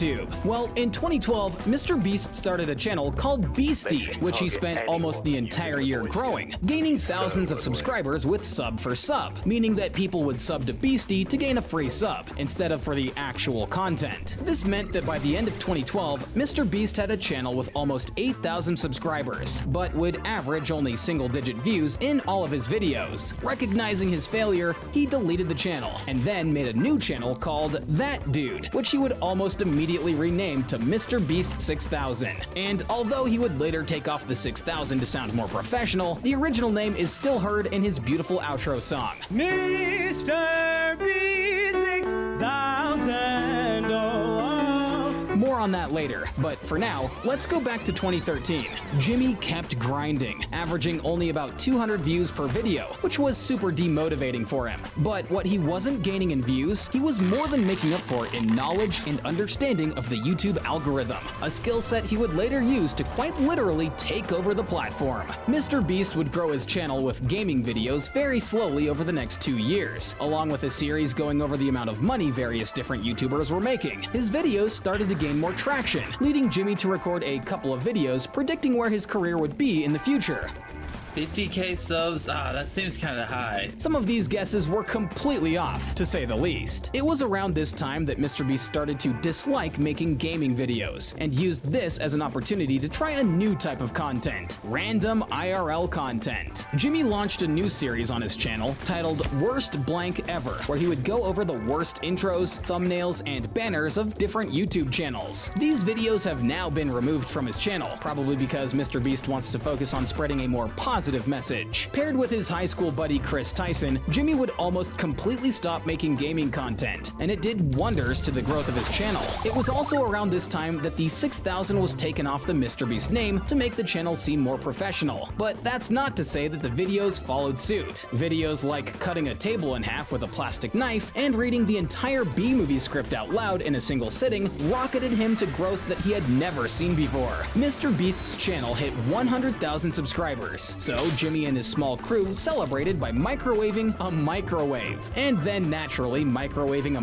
YouTube? Well, in 2012, Mr. Beast started a channel called Beastie, which he spent almost the entire year growing, gaining thousands of subscribers with sub for sub, meaning that people would sub to Beastie to gain a free sub, instead of for the actual content. This meant that by the end of 2012, Mr. Beast had a channel with almost 8,000 subscribers, but would average only single-digit views in all of his videos. Recognizing his failure, he deleted the channel, and then made a new channel called That Dude, which he would almost immediately rename to Mr. Beast 6000. And although he would later take off the 6000 to sound more professional, the original name is still heard in his beautiful outro song. Mr. Beast 6000, more on that later, but for now, let's go back to 2013. Jimmy kept grinding, averaging only about 200 views per video, which was super demotivating for him. But what he wasn't gaining in views, he was more than making up for in knowledge and understanding of the YouTube algorithm, a skill set he would later use to quite literally take over the platform. Mr. Beast would grow his channel with gaming videos very slowly over the next 2 years, along with a series going over the amount of money various different YouTubers were making. His videos started to gain more traction, leading Jimmy to record a couple of videos predicting where his career would be in the future. 50k subs? That seems kinda high. Some of these guesses were completely off, to say the least. It was around this time that Mr. Beast started to dislike making gaming videos, and used this as an opportunity to try a new type of content: random IRL content. Jimmy launched a new series on his channel titled Worst Blank Ever, where he would go over the worst intros, thumbnails, and banners of different YouTube channels. These videos have now been removed from his channel, probably because Mr. Beast wants to focus on spreading a more positive message. Paired with his high school buddy Chris Tyson, Jimmy would almost completely stop making gaming content, and it did wonders to the growth of his channel. It was also around this time that the 6000 was taken off the Mr. Beast name to make the channel seem more professional, but that's not to say that the videos followed suit. Videos like cutting a table in half with a plastic knife and reading the entire B-movie script out loud in a single sitting rocketed him to growth that he had never seen before. Mr. Beast's channel hit 100,000 subscribers, so Jimmy and his small crew celebrated by microwaving a microwave, and then naturally microwaving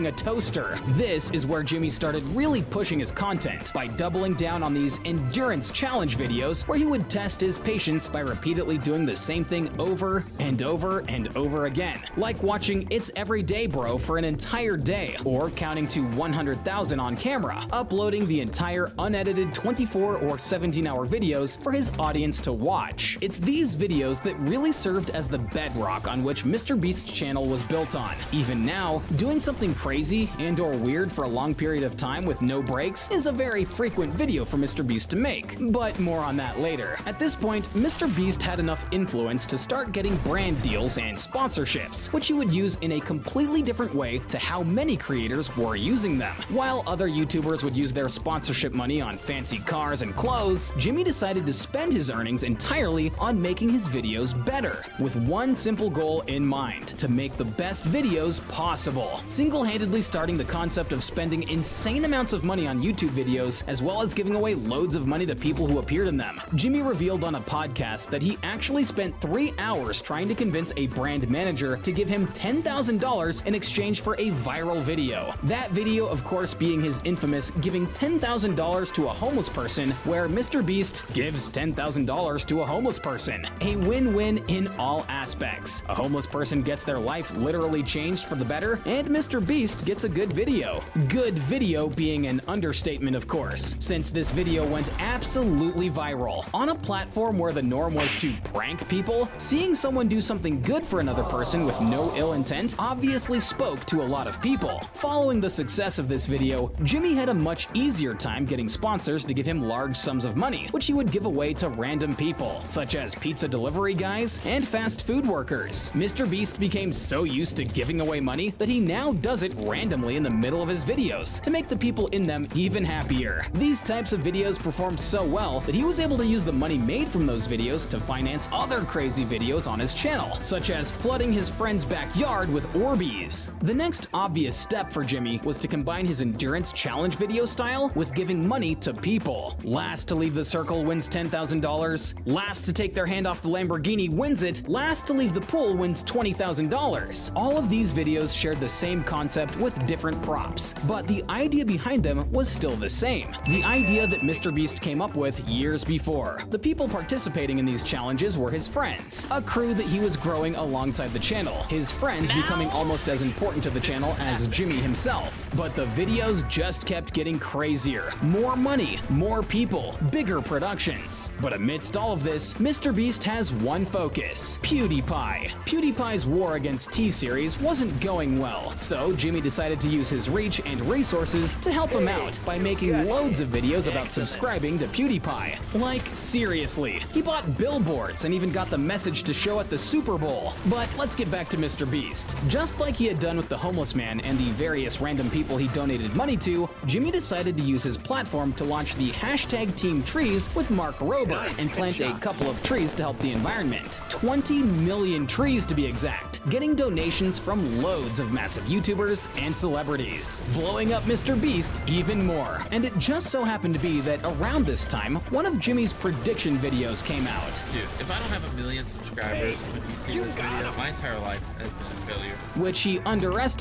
a toaster. This is where Jimmy started really pushing his content by doubling down on these endurance challenge videos where he would test his patience by repeatedly doing the same thing over and over and over again, like watching It's Everyday Bro for an entire day, or counting to 100,000 on camera, uploading the entire unedited 24 or 17-hour videos for his audience to watch. It's these videos that really served as the bedrock on which Mr. Beast's channel was built on. Even now, doing something crazy and or weird for a long period of time with no breaks is a very frequent video for Mr. Beast to make, but more on that later. At this point, Mr. Beast had enough influence to start getting brand deals and sponsorships, which he would use in a completely different way to how many creators were using them. While other YouTubers would use their sponsorship money on fancy cars and clothes, Jimmy decided to spend his earnings entirely on making his videos better, with one simple goal in mind: to make the best videos possible. Single-handedly starting the concept of spending insane amounts of money on YouTube videos, as well as giving away loads of money to people who appeared in them. Jimmy revealed on a podcast that he actually spent 3 hours trying to convince a brand manager to give him $10,000 in exchange for a viral video. That video, of course, being his infamous giving $10,000 to a homeless person, where Mr. Beast gives $10,000 to a homeless person. A win-win in all aspects. A homeless person gets their life literally changed for the better, and Mr. Beast gets a good video. Good video being an understatement, of course, since this video went absolutely viral. On a platform where the norm was to prank people, seeing someone do something good for another person with no ill intent obviously spoke to a lot of people. Following the success of this video, Jimmy had a much easier time getting sponsors to give him large sums of money, which he would give away to random people, such as pizza delivery guys and fast food workers. Mr. Beast became so used to giving away money that he now does it randomly in the middle of his videos to make the people in them even happier. These types of videos performed so well that he was able to use the money made from those videos to finance other crazy videos on his channel, such as flooding his friend's backyard with Orbeez. The next obvious step for Jimmy was to combine his endurance challenge video style with giving money to people. Last to leave the circle wins $10,000 videos. Last to take their hand off the Lamborghini wins it, last to leave the pool wins $20,000. All of these videos shared the same concept with different props, but the idea behind them was still the same. The idea that MrBeast came up with years before. The people participating in these challenges were his friends, a crew that he was growing alongside the channel, his friends becoming almost as important to the channel as Jimmy himself. But the videos just kept getting crazier. More money, more people, bigger productions. But amidst all of this, MrBeast has one focus: PewDiePie. PewDiePie's war against T-Series wasn't going well, so Jimmy decided to use his reach and resources to help him out by making loads of videos about subscribing to PewDiePie. Like, seriously, he bought billboards and even got the message to show at the Super Bowl. But let's get back to MrBeast. Just like he had done with the homeless man and the various random people he donated money to, Jimmy decided to use his platform to launch the #TeamTrees with Mark Rober and plant a couple of trees to help the environment. 20 million trees to be exact, getting donations from loads of massive YouTubers and celebrities, blowing up MrBeast even more. And it just so happened to be that around this time, one of Jimmy's prediction videos came out. Dude, if I don't have 1 million subscribers when you see this video, my entire life has been a failure. Which he underestimated